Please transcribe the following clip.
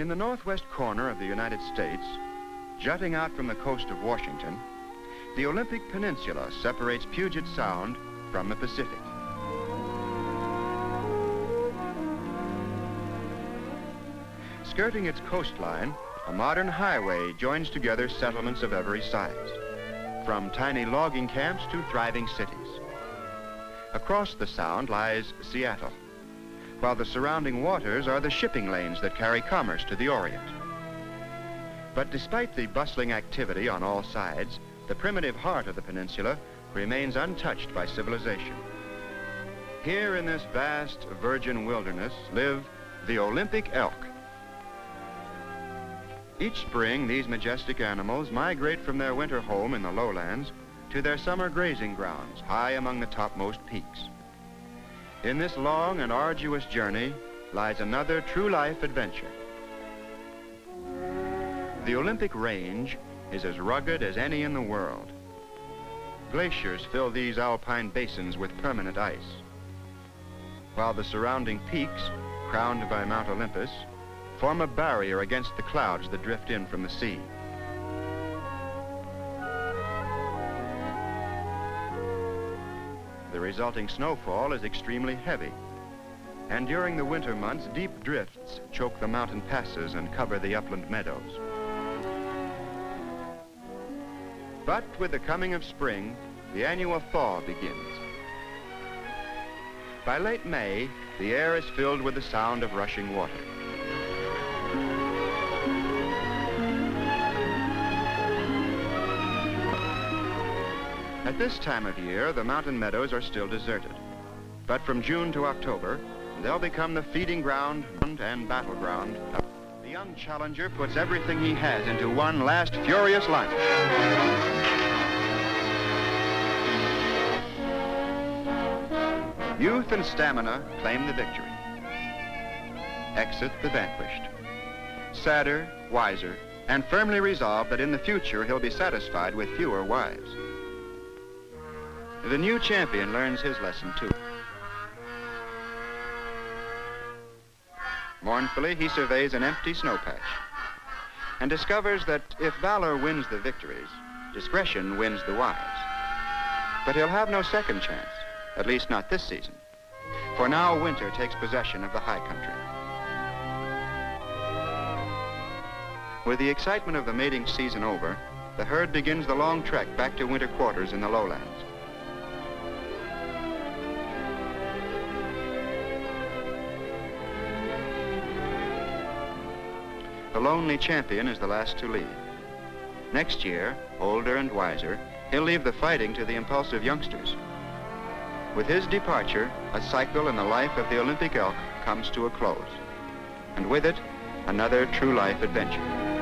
In the northwest corner of the United States, jutting out from the coast of Washington, the Olympic Peninsula separates Puget Sound from the Pacific. Skirting its coastline, a modern highway joins together settlements of every size, from tiny logging camps to thriving cities. Across the Sound lies Seattle, while the surrounding waters are the shipping lanes that carry commerce to the Orient. But despite the bustling activity on all sides, the primitive heart of the peninsula remains untouched by civilization. Here in this vast virgin wilderness live the Olympic elk. Each spring, these majestic animals migrate from their winter home in the lowlands to their summer grazing grounds high among the topmost peaks. In this long and arduous journey lies another true-life adventure. The Olympic Range is as rugged as any in the world. Glaciers fill these alpine basins with permanent ice, while the surrounding peaks, crowned by Mount Olympus, form a barrier against the clouds that drift in from the sea. The resulting snowfall is extremely heavy, and during the winter months, deep drifts choke the mountain passes and cover the upland meadows. But with the coming of spring, the annual thaw begins. By late May, the air is filled with the sound of rushing water. At this time of year, the mountain meadows are still deserted. But from June to October, they'll become the feeding ground and battleground. The young challenger puts everything he has into one last furious lunge. Youth and stamina claim the victory. Exit the vanquished. Sadder, wiser, and firmly resolved that in the future he'll be satisfied with fewer wives. The new champion learns his lesson too. Mournfully, he surveys an empty snow patch and discovers that if valor wins the victories, discretion wins the wives. But he'll have no second chance, at least not this season, for now winter takes possession of the high country. With the excitement of the mating season over, the herd begins the long trek back to winter quarters in the lowlands. The lonely champion is the last to leave. Next year, older and wiser, he'll leave the fighting to the impulsive youngsters. With his departure, a cycle in the life of the Olympic elk comes to a close, and with it, another true life adventure.